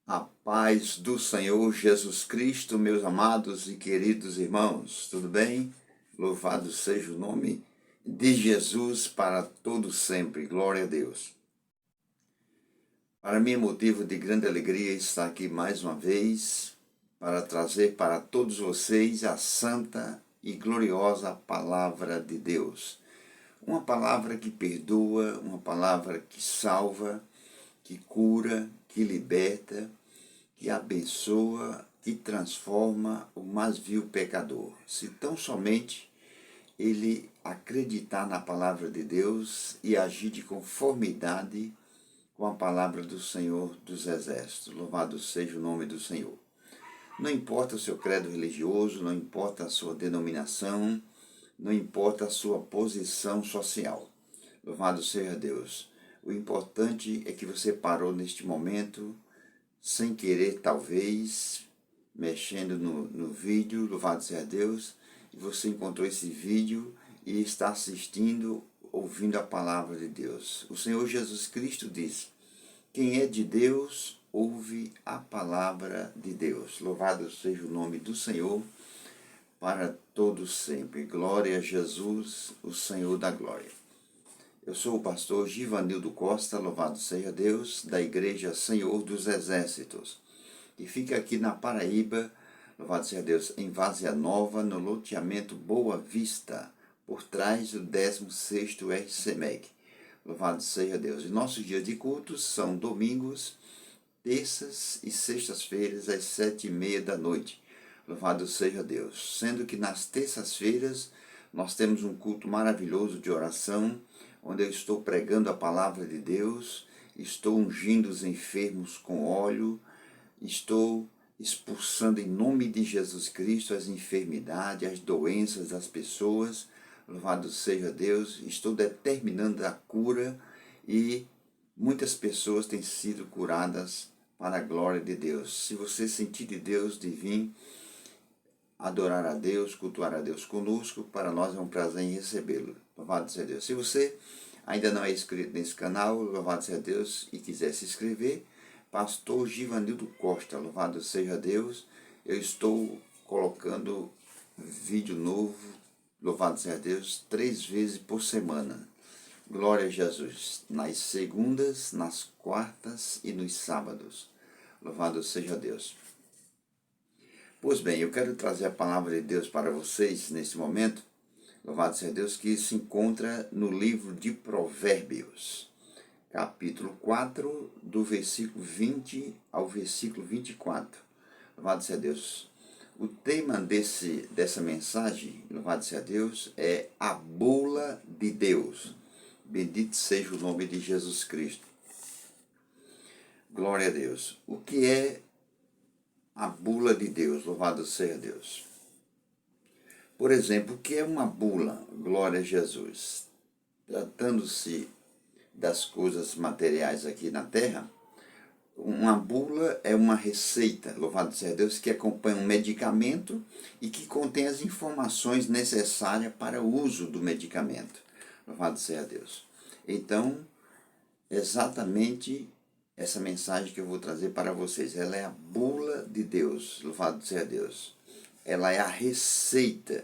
A paz do Senhor Jesus Cristo, meus amados e queridos irmãos, tudo bem? Louvado seja o nome de Jesus para todo sempre, glória a Deus. Para mim é motivo de grande alegria estar aqui mais uma vez para trazer para todos vocês a santa e gloriosa palavra de Deus. Uma palavra que perdoa, uma palavra que salva, que cura, que liberta, que abençoa e transforma o mais vil pecador. Se tão somente ele acreditar na palavra de Deus e agir de conformidade com a palavra do Senhor dos Exércitos. Louvado seja o nome do Senhor. Não importa o seu credo religioso, não importa a sua denominação, não importa a sua posição social. Louvado seja Deus. O importante é que você parou neste momento, sem querer talvez, mexendo no vídeo, louvado seja Deus, e você encontrou esse vídeo e está assistindo, ouvindo a palavra de Deus. O Senhor Jesus Cristo diz: quem é de Deus, ouve a palavra de Deus. Louvado seja o nome do Senhor para todos sempre. Glória a Jesus, o Senhor da glória. Eu sou o pastor Givanildo Costa, louvado seja Deus, da Igreja Senhor dos Exércitos, que fica aqui na Paraíba, louvado seja Deus, em Várzea Nova, no loteamento Boa Vista, por trás do 16º RCMEG. Louvado seja Deus. E nossos dias de cultos são domingos, terças e sextas-feiras, às 7h30 da noite. Louvado seja Deus. Sendo que nas terças-feiras nós temos um culto maravilhoso de oração, onde eu estou pregando a palavra de Deus, estou ungindo os enfermos com óleo, estou expulsando em nome de Jesus Cristo as enfermidades, as doenças das pessoas. Louvado seja Deus, estou determinando a cura e muitas pessoas têm sido curadas para a glória de Deus. Se você sentir de Deus, de vir adorar a Deus, cultuar a Deus conosco, para nós é um prazer em recebê-lo. Louvado seja Deus. Se você ainda não é inscrito nesse canal, louvado seja Deus, e quiser se inscrever, pastor Givanildo Costa, louvado seja Deus. Eu estou colocando vídeo novo, louvado seja Deus, 3 vezes por semana. Glória a Jesus. Nas segundas, nas quartas e nos sábados. Louvado seja Deus. Pois bem, eu quero trazer a palavra de Deus para vocês nesse momento, louvado seja Deus, que se encontra no livro de Provérbios, capítulo 4, do versículo 20 ao versículo 24. Louvado seja Deus. O tema dessa mensagem, louvado seja Deus, é a bula de Deus. Bendito seja o nome de Jesus Cristo. Glória a Deus. O que é a bula de Deus? Louvado seja Deus. Por exemplo, o que é uma bula? Glória a Jesus. Tratando-se das coisas materiais aqui na terra, uma bula é uma receita, louvado seja Deus, que acompanha um medicamento e que contém as informações necessárias para o uso do medicamento. Louvado seja Deus. Então, exatamente essa mensagem que eu vou trazer para vocês, ela é a bula de Deus, louvado seja Deus. Ela é a receita,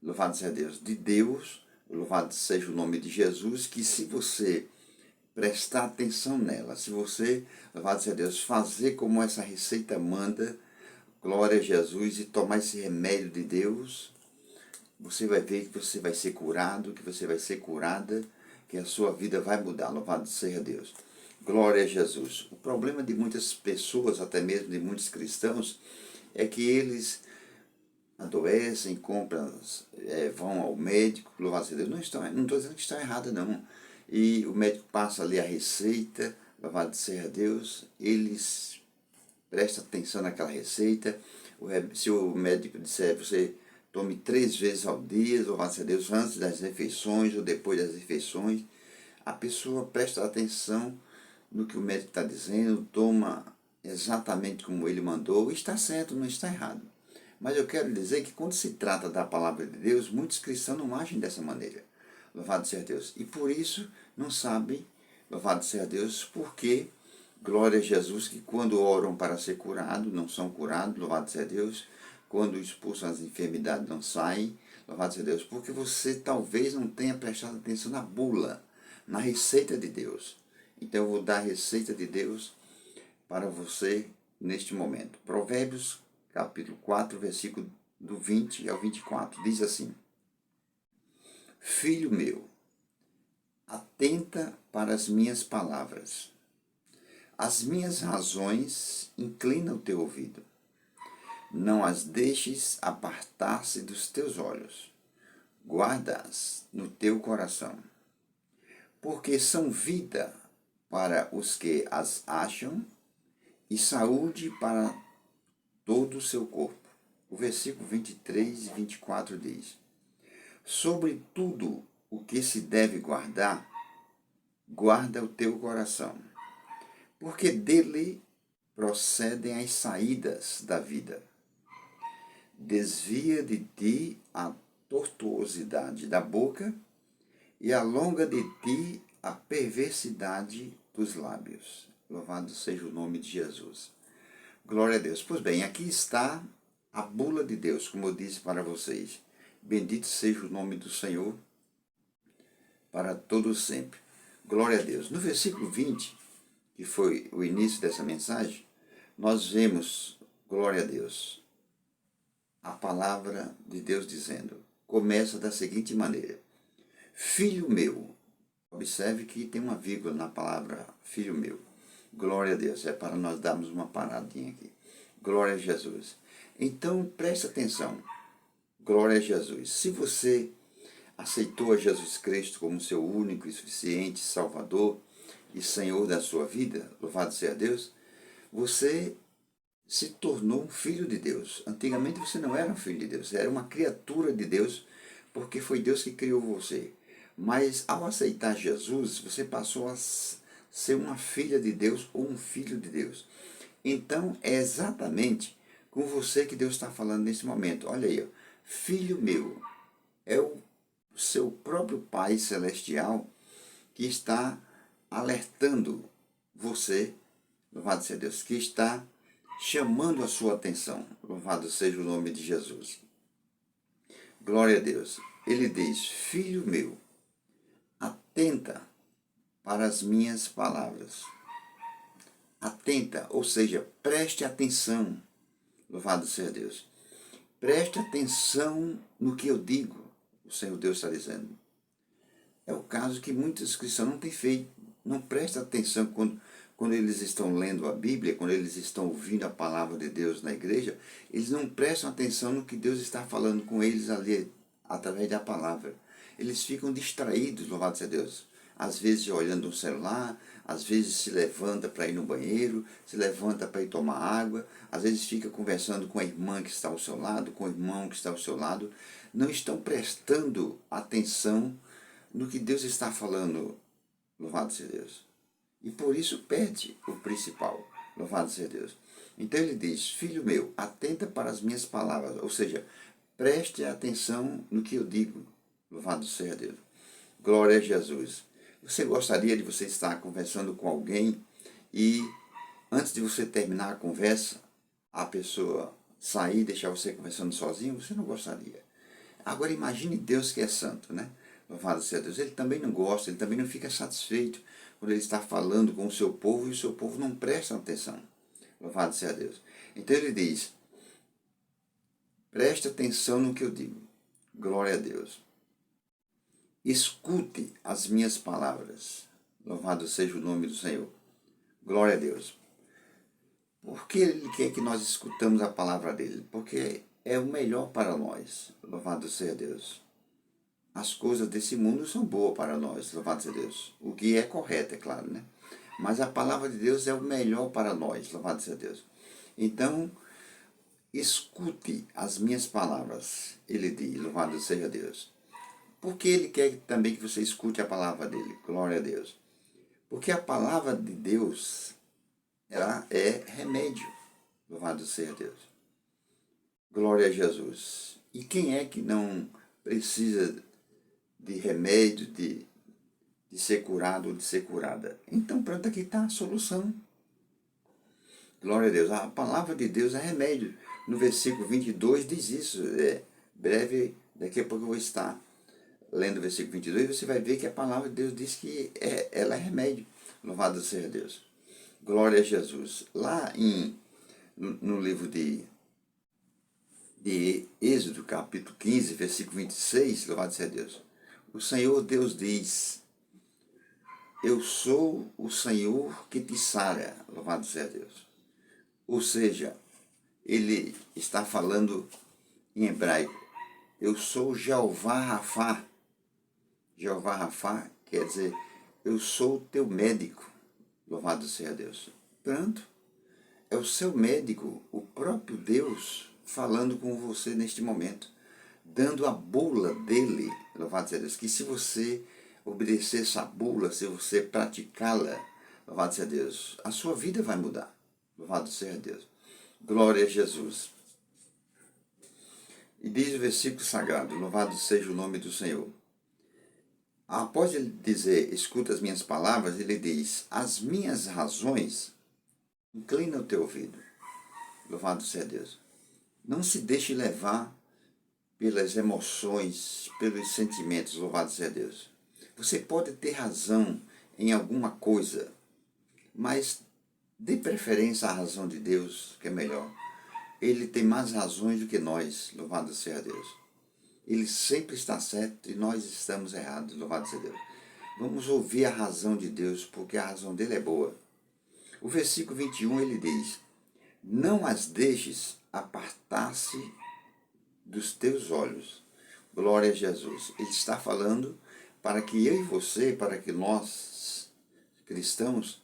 louvado seja Deus, de Deus, louvado seja o nome de Jesus, que se você prestar atenção nela, se você, louvado seja Deus, fazer como essa receita manda, glória a Jesus, e tomar esse remédio de Deus, você vai ver que você vai ser curado, que você vai ser curada, que a sua vida vai mudar, louvado seja Deus. Glória a Jesus. O problema de muitas pessoas, até mesmo de muitos cristãos, é que eles adoecem, compram, vão ao médico, louvado seja Deus. Não estou dizendo que está errado, não. E o médico passa ali a receita, louvado seja Deus, eles prestam atenção naquela receita. Se o médico disser, você tome 3 vezes ao dia, louvado seja Deus, antes das refeições ou depois das refeições, a pessoa presta atenção no que o médico está dizendo, toma exatamente como ele mandou, está certo, não está errado. Mas eu quero dizer que quando se trata da palavra de Deus, muitos cristãos não agem dessa maneira. Louvado seja Deus. E por isso não sabem, louvado seja Deus, porque Glória a Jesus, que quando oram para ser curado, não são curados, louvado seja Deus. Quando expulsam as enfermidades, não saem, louvado seja Deus. Porque você talvez não tenha prestado atenção na bula, na receita de Deus. Então eu vou dar a receita de Deus para você neste momento. Provérbios, capítulo 4, versículo do 20 ao 24, diz assim: Filho meu, atenta para as minhas palavras. As minhas razões inclina o teu ouvido. Não as deixes apartar-se dos teus olhos. Guarda-as no teu coração. Porque são vida para os que as acham e saúde para todo o seu corpo. O versículo 23 e 24 diz: Sobre tudo o que se deve guardar, guarda o teu coração, porque dele procedem as saídas da vida. Desvia de ti a tortuosidade da boca e alonga de ti a perversidade dos lábios. Louvado seja o nome de Jesus. Glória a Deus. Pois bem, aqui está a bula de Deus, como eu disse para vocês. Bendito seja o nome do Senhor para todos sempre. Glória a Deus. No versículo 20, que foi o início dessa mensagem, nós vemos, glória a Deus, a palavra de Deus dizendo, começa da seguinte maneira: Filho meu. Observe que tem uma vírgula na palavra filho meu. Glória a Deus. É para nós darmos uma paradinha aqui. Glória a Jesus. Então, preste atenção. Glória a Jesus. Se você aceitou a Jesus Cristo como seu único e suficiente Salvador e Senhor da sua vida, louvado seja Deus, você se tornou um filho de Deus. Antigamente você não era um filho de Deus, você era uma criatura de Deus, porque foi Deus que criou você. Mas ao aceitar Jesus, você passou a ser uma filha de Deus ou um filho de Deus. Então é exatamente com você que Deus está falando nesse momento. Olha aí, ó. Filho meu, é o seu próprio Pai Celestial que está alertando você, louvado seja Deus, que está chamando a sua atenção. Louvado seja o nome de Jesus. Glória a Deus. Ele diz: Filho meu, atenta para as minhas palavras. Atenta, ou seja, preste atenção. Louvado seja Deus. Preste atenção no que eu digo, o Senhor Deus está dizendo. É o caso que muitos cristãos não têm feito. Não prestam atenção quando eles estão lendo a Bíblia, quando eles estão ouvindo a palavra de Deus na igreja, eles não prestam atenção no que Deus está falando com eles ali, através da palavra. Eles ficam distraídos, louvado seja Deus. Às vezes olhando no celular, às vezes se levanta para ir no banheiro, se levanta para ir tomar água, às vezes fica conversando com a irmã que está ao seu lado, com o irmão que está ao seu lado. Não estão prestando atenção no que Deus está falando, louvado seja Deus. E por isso perde o principal, louvado seja Deus. Então ele diz: Filho meu, atenta para as minhas palavras, ou seja, preste atenção no que eu digo, louvado seja Deus. Glória a Jesus. Você gostaria de você estar conversando com alguém e antes de você terminar a conversa, a pessoa sair e deixar você conversando sozinho? Você não gostaria. Agora imagine Deus que é santo, né? Louvado seja Deus. Ele também não gosta, ele também não fica satisfeito quando ele está falando com o seu povo e o seu povo não presta atenção. Louvado seja Deus. Então ele diz: preste atenção no que eu digo. Glória a Deus. Escute as minhas palavras. Louvado seja o nome do Senhor. Glória a Deus. Por que ele quer que nós escutamos a palavra dele? Porque é o melhor para nós. Louvado seja Deus. As coisas desse mundo são boas para nós, louvado seja Deus. O que é correto, é claro, né? Mas a palavra de Deus é o melhor para nós, louvado seja Deus. Então, escute as minhas palavras, ele diz, louvado seja Deus. Porque ele quer também que você escute a palavra dele, glória a Deus. Porque a palavra de Deus, ela é remédio, louvado seja Deus. Glória a Jesus. E quem é que não precisa de remédio, de ser curado ou de ser curada? Então pronto, aqui está a solução. Glória a Deus. A palavra de Deus é remédio. No versículo 22 diz isso. Breve, daqui a pouco eu vou estar lendo o versículo 22, você vai ver que a palavra de Deus diz que ela é remédio. Louvado seja Deus. Glória a Jesus. Lá no livro de Êxodo, capítulo 15, versículo 26, louvado seja Deus. O Senhor Deus diz: eu sou o Senhor que te sara, louvado seja Deus. Ou seja, ele está falando em hebraico: eu sou Jeová Rafá. Jeová Rafá quer dizer, eu sou o teu médico, louvado seja Deus. Pronto, é o seu médico, o próprio Deus, falando com você neste momento, dando a bula dele, louvado seja Deus, que se você obedecer essa bula, se você praticá-la, louvado seja Deus, a sua vida vai mudar, louvado seja Deus. Glória a Jesus. E diz o versículo sagrado, louvado seja o nome do Senhor. Após ele dizer, escuta as minhas palavras, ele diz, as minhas razões, inclina o teu ouvido, louvado seja Deus. Não se deixe levar pelas emoções, pelos sentimentos, louvado seja Deus. Você pode ter razão em alguma coisa, mas dê preferência à razão de Deus, que é melhor. Ele tem mais razões do que nós, louvado seja Deus. Ele sempre está certo e nós estamos errados, louvado seja Deus. Vamos ouvir a razão de Deus, porque a razão dele é boa. O versículo 21 ele diz, não as deixes apartar-se dos teus olhos. Glória a Jesus. Ele está falando para que eu e você, para que nós, cristãos,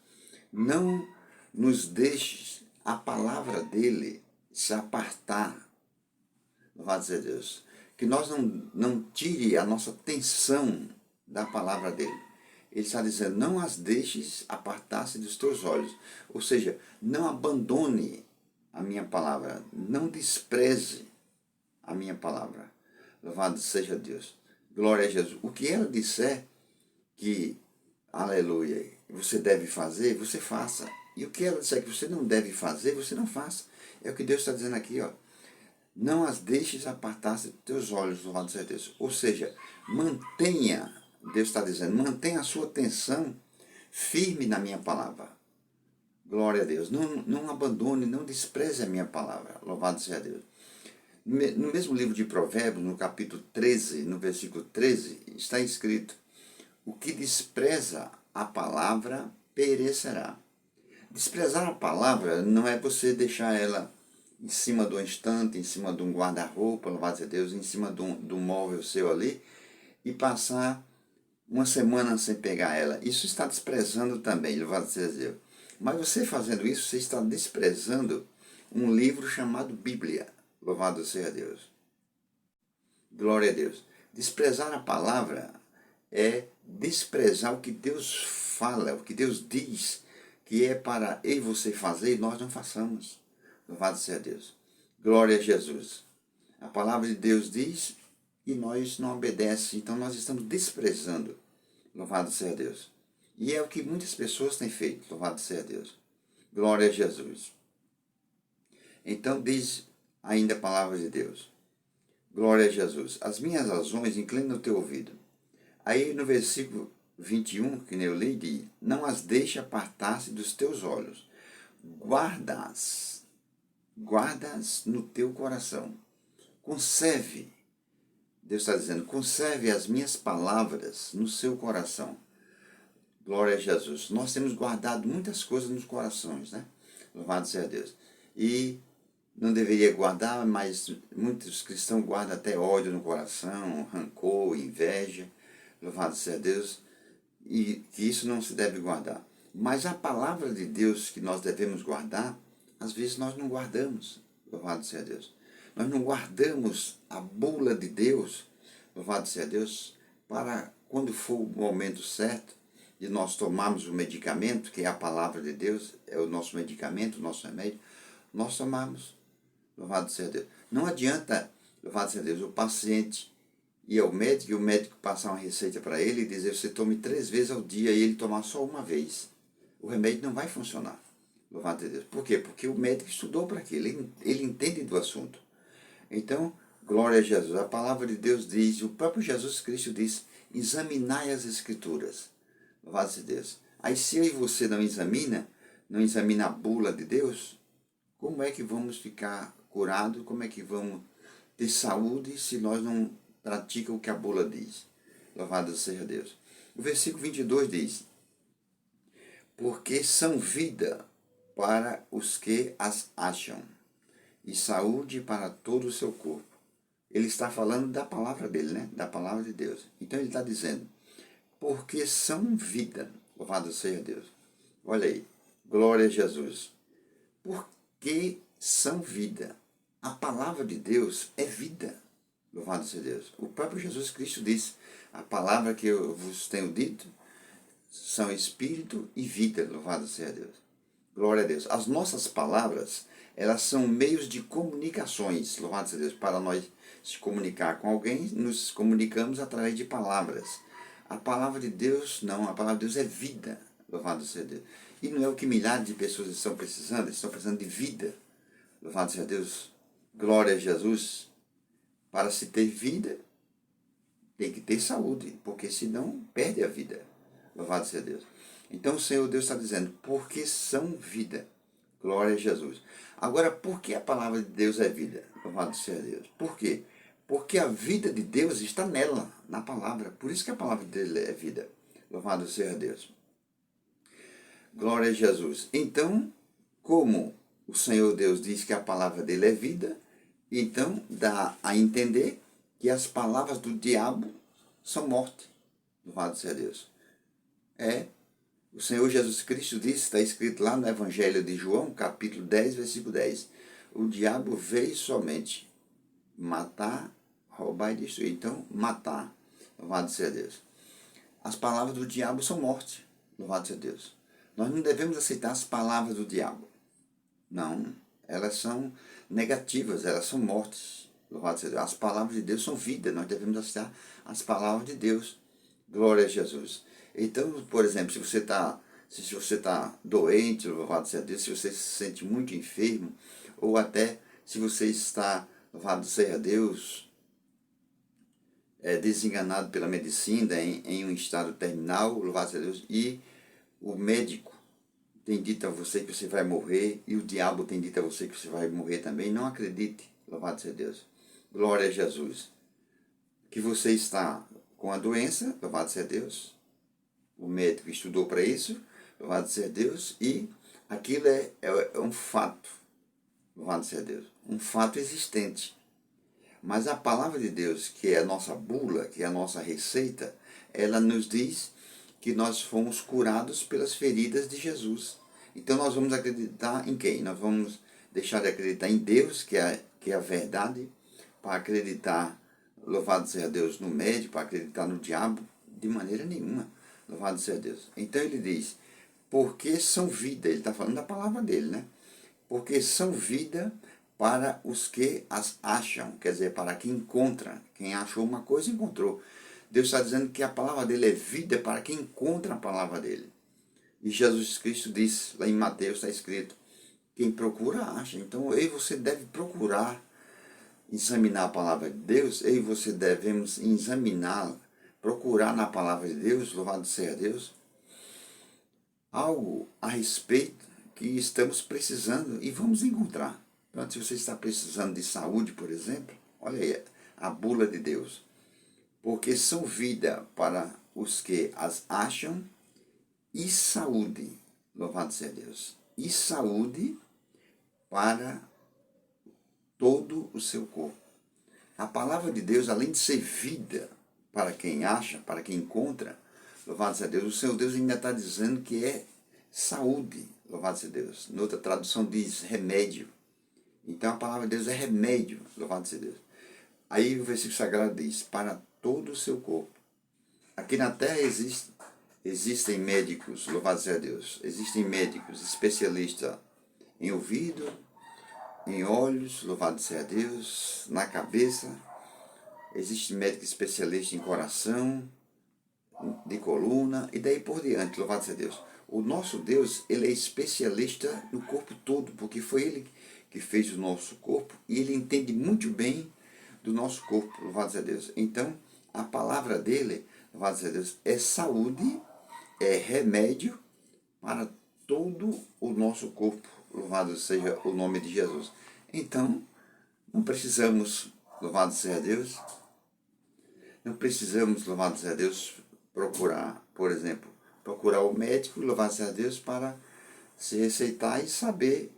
não nos deixe a palavra dele se apartar. Louvado seja Deus. Que nós não tire a nossa atenção da palavra dele. Ele está dizendo, não as deixes apartar-se dos teus olhos. Ou seja, não abandone a minha palavra. Não despreze a minha palavra. Louvado seja Deus. Glória a Jesus. O que ela disser que, aleluia, você deve fazer, você faça. E o que ela disser que você não deve fazer, você não faça. É o que Deus está dizendo aqui, ó. Não as deixes apartar-se dos teus olhos, louvado seja Deus. Ou seja, mantenha, Deus está dizendo, mantenha a sua atenção firme na minha palavra. Glória a Deus. Não abandone, não despreze a minha palavra. Louvado seja Deus. No mesmo livro de Provérbios, no capítulo 13, no versículo 13, está escrito, o que despreza a palavra perecerá. Desprezar a palavra não é você deixar ela em cima de um estante, em cima de um guarda-roupa, louvado seja Deus, em cima de um móvel seu ali, e passar uma semana sem pegar ela. Isso está desprezando também, louvado seja Deus. Mas você fazendo isso, você está desprezando um livro chamado Bíblia, louvado seja Deus. Glória a Deus. Desprezar a palavra é desprezar o que Deus fala, o que Deus diz, que é para eu e você fazer e nós não façamos. Louvado seja Deus. Glória a Jesus. A palavra de Deus diz e nós não obedecemos, então nós estamos desprezando. Louvado seja Deus. E é o que muitas pessoas têm feito. Louvado seja Deus. Glória a Jesus. Então diz ainda a palavra de Deus. Glória a Jesus. As minhas razões inclinam o teu ouvido. Aí no versículo 21, que nem eu li, diz, não as deixe apartar-se dos teus olhos. Guarda-as no teu coração. Conserve, Deus está dizendo, conserve as minhas palavras no seu coração. Glória a Jesus. Nós temos guardado muitas coisas nos corações, né? Louvado seja Deus. E não deveria guardar, mas muitos cristãos guardam até ódio no coração, rancor, inveja. Louvado seja Deus. E que isso não se deve guardar. Mas a palavra de Deus que nós devemos guardar, às vezes nós não guardamos, louvado seja Deus. Nós não guardamos a bula de Deus, louvado seja Deus, para quando for o momento certo de nós tomarmos o medicamento, que é a palavra de Deus, é o nosso medicamento, o nosso remédio, nós tomamos, louvado seja Deus. Não adianta, louvado seja Deus, o paciente ir ao médico e o médico passar uma receita para ele e dizer, você tome 3 vezes ao dia e ele tomar só uma vez. O remédio não vai funcionar. Louvado seja Deus. Por quê? Porque o médico estudou para aquilo, ele entende do assunto. Então, glória a Jesus. A palavra de Deus diz, o próprio Jesus Cristo diz, examinai as Escrituras. Louvado seja Deus. Aí se eu e você não examina a bula de Deus, como é que vamos ficar curados? Como é que vamos ter saúde se nós não praticamos o que a bula diz? Louvado seja Deus. O versículo 22 diz, porque são vida para os que as acham, e saúde para todo o seu corpo. Ele está falando da palavra dele, né? Da palavra de Deus. Então ele está dizendo, porque são vida. Louvado seja Deus. Olha aí, glória a Jesus. Porque são vida. A palavra de Deus é vida. Louvado seja Deus. O próprio Jesus Cristo disse, a palavra que eu vos tenho dito são espírito e vida. Louvado seja Deus. Glória a Deus. As nossas palavras, elas são meios de comunicações. Louvado seja Deus. Para nós se comunicar com alguém, nos comunicamos através de palavras. A palavra de Deus, não. A palavra de Deus é vida. Louvado seja Deus. E não é o que milhares de pessoas estão precisando de vida. Louvado seja Deus. Glória a Jesus. Para se ter vida, tem que ter saúde, porque senão perde a vida. Louvado seja Deus. Então o Senhor Deus está dizendo, porque são vida. Glória a Jesus. Agora, por que a palavra de Deus é vida? Louvado seja Deus. Por quê? Porque a vida de Deus está nela, na palavra. Por isso que a palavra dele é vida. Louvado seja Deus. Glória a Jesus. Então, como o Senhor Deus diz que a palavra dele é vida, então dá a entender que as palavras do diabo são morte. Louvado seja Deus. O Senhor Jesus Cristo disse, está escrito lá no Evangelho de João, capítulo 10, versículo 10. O diabo veio somente matar, roubar e destruir. Então, matar. Louvado seja Deus. As palavras do diabo são morte. Louvado seja Deus. Nós não devemos aceitar as palavras do diabo. Não. Elas são negativas, elas são mortes. Louvado seja Deus. As palavras de Deus são vida. Nós devemos aceitar as palavras de Deus. Glória a Jesus. Então, por exemplo, se você está doente, louvado seja Deus, se você se sente muito enfermo, ou até se você está, louvado seja Deus, desenganado pela medicina, em um estado terminal, louvado seja Deus, e o médico tem dito a você que você vai morrer, e o diabo tem dito a você que você vai morrer também, não acredite, louvado seja Deus. Glória a Jesus. Que você está com a doença, louvado seja Deus. O médico estudou para isso, louvado seja Deus, e aquilo é um fato, louvado seja Deus, um fato existente. Mas a palavra de Deus, que é a nossa bula, que é a nossa receita, ela nos diz que nós fomos curados pelas feridas de Jesus. Então nós vamos acreditar em quem? Nós vamos deixar de acreditar em Deus, que é a verdade, para acreditar, louvado seja Deus, no médico, para acreditar no diabo? De maneira nenhuma. Louvado seja Deus. Então ele diz, porque são vida, ele está falando da palavra dele, né? Porque são vida para os que as acham, quer dizer, para quem encontra. Quem achou uma coisa, encontrou. Deus está dizendo que a palavra dele é vida para quem encontra a palavra dele. E Jesus Cristo disse, lá em Mateus está escrito, quem procura, acha. Então eu e você deve procurar examinar a palavra de Deus, eu e você devemos examiná-la, procurar na palavra de Deus, louvado seja Deus, algo a respeito que estamos precisando e vamos encontrar. Então, se você está precisando de saúde, por exemplo, olha aí a bula de Deus. Porque são vida para os que as acham e saúde, louvado seja Deus, e saúde para todo o seu corpo. A palavra de Deus, além de ser vida para quem acha, para quem encontra, louvado seja Deus, o Senhor Deus ainda está dizendo que é saúde, louvado seja Deus. Noutra tradução diz remédio. Então a palavra de Deus é remédio, louvado seja Deus. Aí o versículo sagrado diz, para todo o seu corpo. Aqui na terra existem médicos, louvado seja Deus, existem médicos especialistas em ouvido, em olhos, louvado seja Deus, na cabeça. Existe médico especialista em coração, de coluna, e daí por diante, louvado seja Deus. O nosso Deus, ele é especialista no corpo todo, porque foi ele que fez o nosso corpo e ele entende muito bem do nosso corpo, louvado seja Deus. Então, a palavra dele, louvado seja Deus, é saúde, é remédio para todo o nosso corpo, louvado seja o nome de Jesus. Então, não precisamos, louvado seja Deus, não precisamos, louvado seja Deus, procurar, por exemplo, procurar o médico, louvado seja Deus, para se receitar e saber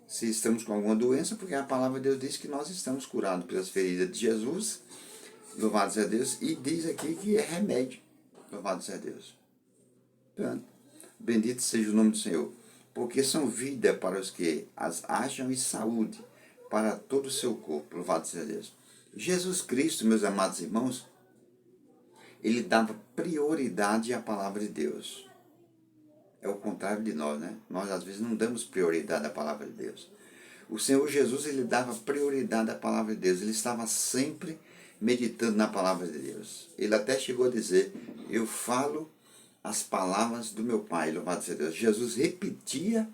se estamos com alguma doença, porque a palavra de Deus diz que nós estamos curados pelas feridas de Jesus, louvado seja Deus, e diz aqui que é remédio, louvado seja Deus. Portanto, bendito seja o nome do Senhor, porque são vida para os que as acham e saúde para todo o seu corpo, louvado seja Deus. Jesus Cristo, meus amados irmãos, ele dava prioridade à palavra de Deus. É o contrário de nós, né? Nós às vezes não damos prioridade à palavra de Deus. O Senhor Jesus, ele dava prioridade à palavra de Deus. Ele estava sempre meditando na palavra de Deus. Ele até chegou a dizer, eu falo as palavras do meu Pai, louvado seja Deus. Jesus repetia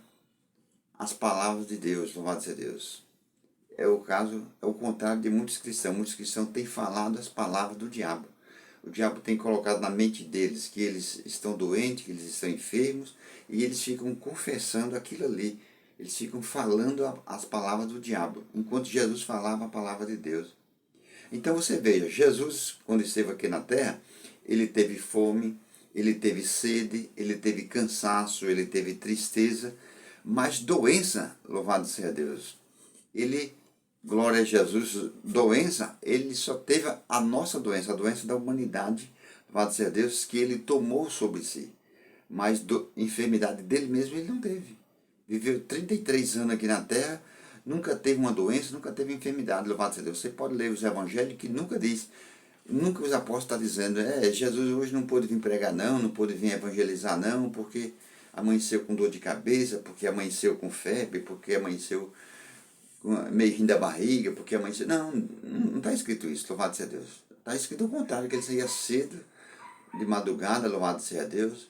as palavras de Deus, louvado seja Deus. É o contrário de muitos cristãos. Muitos cristãos têm falado as palavras do diabo. O diabo tem colocado na mente deles que eles estão doentes, que eles estão enfermos, e eles ficam confessando aquilo ali. Eles ficam falando as palavras do diabo, enquanto Jesus falava a palavra de Deus. Então você veja, Jesus, quando esteve aqui na terra, ele teve fome, ele teve sede, ele teve cansaço, ele teve tristeza, mas doença, louvado seja Deus, ele, glória a Jesus, doença, ele só teve a nossa doença, a doença da humanidade, louvado seja Deus, que ele tomou sobre si. Mas enfermidade dele mesmo ele não teve. Viveu 33 anos aqui na terra, nunca teve uma doença, nunca teve enfermidade, louvado seja Deus. Você pode ler os evangelhos que nunca diz, nunca os apóstolos estão dizendo, Jesus hoje não pôde vir pregar não pôde vir evangelizar não, porque amanheceu com dor de cabeça, porque amanheceu com febre, porque amanheceu meio rindo da barriga, porque amanheceu... Não está escrito isso, louvado seja Deus. Está escrito o contrário, que ele saía cedo, de madrugada, louvado seja Deus,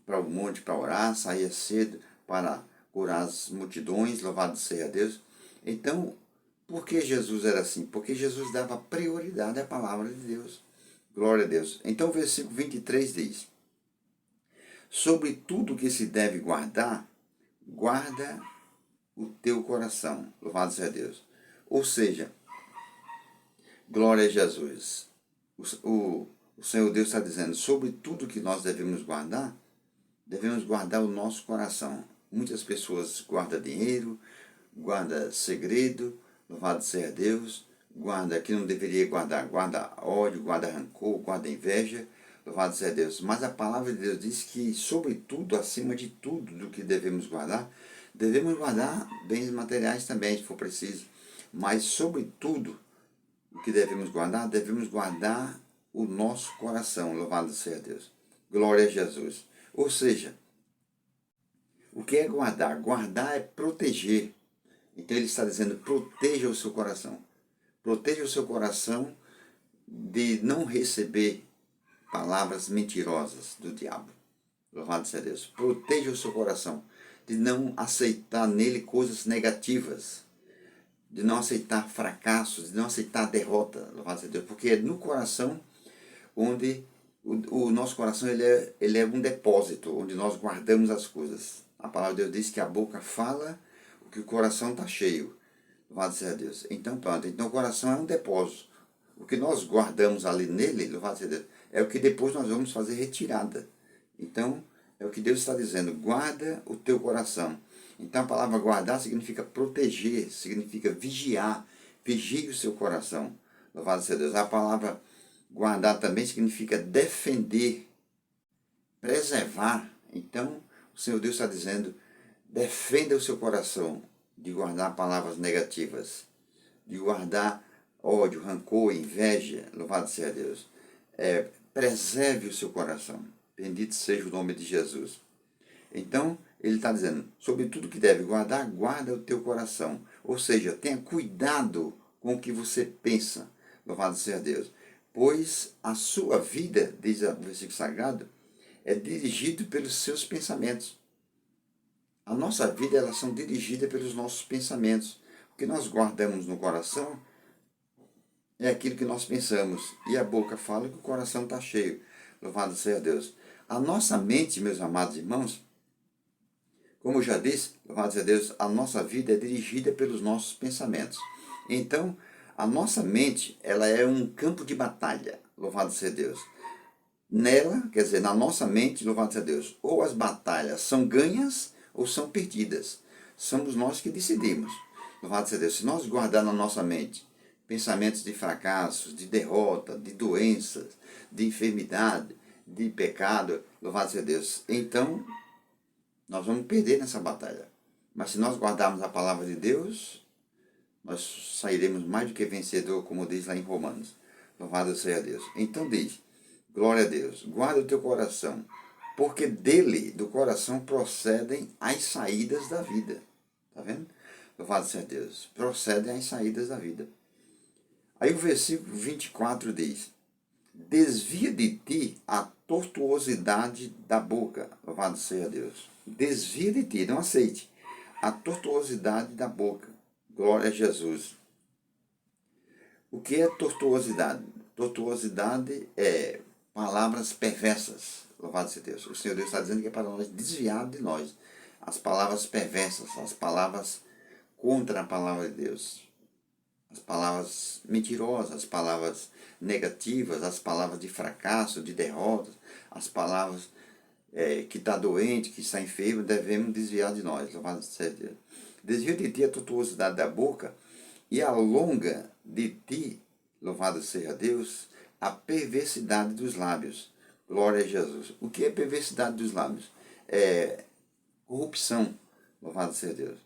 para o monte para orar, saía cedo para curar as multidões, louvado seja Deus. Então, por que Jesus era assim? Porque Jesus dava prioridade à palavra de Deus. Glória a Deus. Então o versículo 23 diz, sobre tudo que se deve guardar, guarda o teu coração, louvado seja Deus. Ou seja, glória a Jesus. O Senhor Deus está dizendo, sobre tudo que nós devemos guardar o nosso coração. Muitas pessoas guardam dinheiro, guardam segredo, louvado seja Deus, guarda que não deveria guardar, guarda ódio, guarda rancor, guarda inveja, louvado seja Deus. Mas a palavra de Deus diz que, sobretudo, acima de tudo do que devemos guardar bens materiais também, se for preciso. Mas, sobretudo, o que devemos guardar o nosso coração, louvado seja Deus. Glória a Jesus. Ou seja, o que é guardar? Guardar é proteger. Então ele está dizendo, proteja o seu coração. Proteja o seu coração de não receber palavras mentirosas do diabo. Louvado seja Deus. Proteja o seu coração de não aceitar nele coisas negativas, de não aceitar fracassos, de não aceitar derrota. Louvado seja Deus. Porque é no coração onde o nosso coração ele é um depósito, onde nós guardamos as coisas. A palavra de Deus diz que a boca fala o que o coração está cheio. Louvado seja Deus. Então, pronto. Então, o coração é um depósito. O que nós guardamos ali nele, louvado seja Deus, é o que depois nós vamos fazer retirada. Então, é o que Deus está dizendo. Guarda o teu coração. Então, a palavra guardar significa proteger, significa vigiar. Vigie o seu coração. Louvado seja Deus. A palavra guardar também significa defender, preservar. Então, o Senhor Deus está dizendo, defenda o seu coração de guardar palavras negativas, de guardar ódio, rancor, inveja, louvado seja Deus. Preserve o seu coração, bendito seja o nome de Jesus. Então, ele está dizendo, sobre tudo que deve guardar, guarda o teu coração. Ou seja, tenha cuidado com o que você pensa, louvado seja Deus. Pois a sua vida, diz o versículo sagrado, é dirigido pelos seus pensamentos. A nossa vida, elas são dirigidas pelos nossos pensamentos. O que nós guardamos no coração é aquilo que nós pensamos. E a boca fala que o coração está cheio. Louvado seja Deus. A nossa mente, meus amados irmãos, como eu já disse, louvado seja Deus, a nossa vida é dirigida pelos nossos pensamentos. Então, a nossa mente, ela é um campo de batalha. Louvado seja Deus. Nela, quer dizer, na nossa mente, louvado seja Deus, ou as batalhas são ganhas ou são perdidas. Somos nós que decidimos. Louvado seja Deus. Se nós guardar na nossa mente pensamentos de fracassos, de derrota, de doenças, de enfermidade, de pecado, louvado seja Deus, então nós vamos perder nessa batalha. Mas se nós guardarmos a palavra de Deus, nós sairemos mais do que vencedor, como diz lá em Romanos. Louvado seja Deus. Então diz, glória a Deus, guarda o teu coração, porque dele, do coração, procedem as saídas da vida. Está vendo? Louvado seja Deus. Procedem as saídas da vida. Aí o versículo 24 diz, desvia de ti a tortuosidade da boca. Louvado seja Deus. Desvia de ti, não aceite a tortuosidade da boca. Glória a Jesus. O que é tortuosidade? Tortuosidade é palavras perversas. Louvado seja Deus. O Senhor Deus está dizendo que é para nós desviar de nós as palavras perversas, as palavras contra a palavra de Deus, as palavras mentirosas, as palavras negativas, as palavras de fracasso, de derrota, as palavras que está doente, que está enfermo, devemos desviar de nós. Louvado seja Deus. Desvia de ti a tortuosidade da boca e alonga de ti, louvado seja Deus, a perversidade dos lábios. Glória a Jesus. O que é perversidade dos lábios? É corrupção. Louvado seja Deus.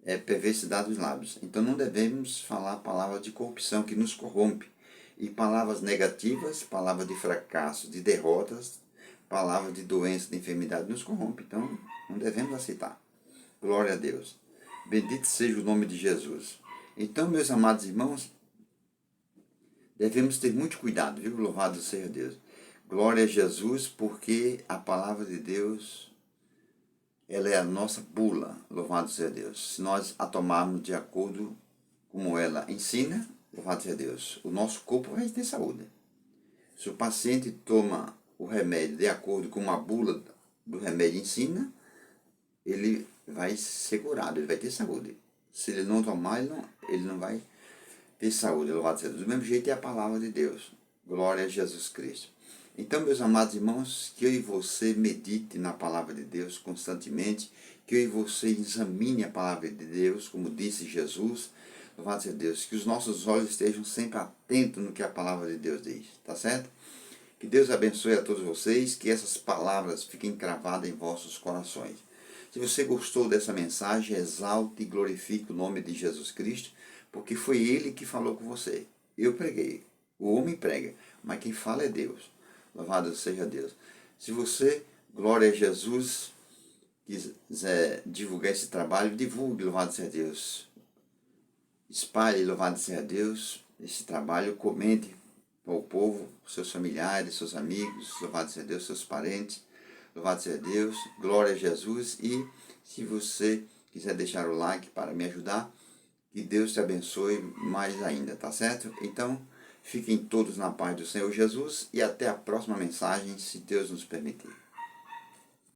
É perversidade dos lábios. Então não devemos falar palavras de corrupção que nos corrompe. E palavras negativas, palavras de fracasso, de derrotas, palavras de doença, de enfermidade nos corrompe. Então não devemos aceitar. Glória a Deus. Bendito seja o nome de Jesus. Então, meus amados irmãos, devemos ter muito cuidado, viu? Louvado seja Deus. Glória a Jesus, porque a palavra de Deus, ela é a nossa bula. Louvado seja Deus. Se nós a tomarmos de acordo como ela ensina, louvado seja Deus, o nosso corpo vai ter saúde. Se o paciente toma o remédio de acordo com a bula do remédio ensina, ele vai ser curado, ele vai ter saúde. Se ele não tomar, ele não vai ter saúde, louvado seja Deus. Do mesmo jeito é a palavra de Deus. Glória a Jesus Cristo. Então, meus amados irmãos, que eu e você medite na palavra de Deus constantemente, que eu e você examine a palavra de Deus, como disse Jesus, louvado seja Deus, que os nossos olhos estejam sempre atentos no que a palavra de Deus diz, tá certo? Que Deus abençoe a todos vocês, que essas palavras fiquem cravadas em vossos corações. Se você gostou dessa mensagem, exalte e glorifique o nome de Jesus Cristo, porque foi Ele que falou com você. Eu preguei, o homem prega, mas quem fala é Deus. Louvado seja Deus. Se você, glória a Jesus, quiser divulgar esse trabalho, divulgue, louvado seja Deus. Espalhe, louvado seja Deus, esse trabalho, comente para o povo, seus familiares, seus amigos, louvado seja Deus, seus parentes. Louvado seja Deus, glória a Jesus. E se você quiser deixar o like para me ajudar, que Deus te abençoe mais ainda, tá certo? Então, fiquem todos na paz do Senhor Jesus e até a próxima mensagem, se Deus nos permitir.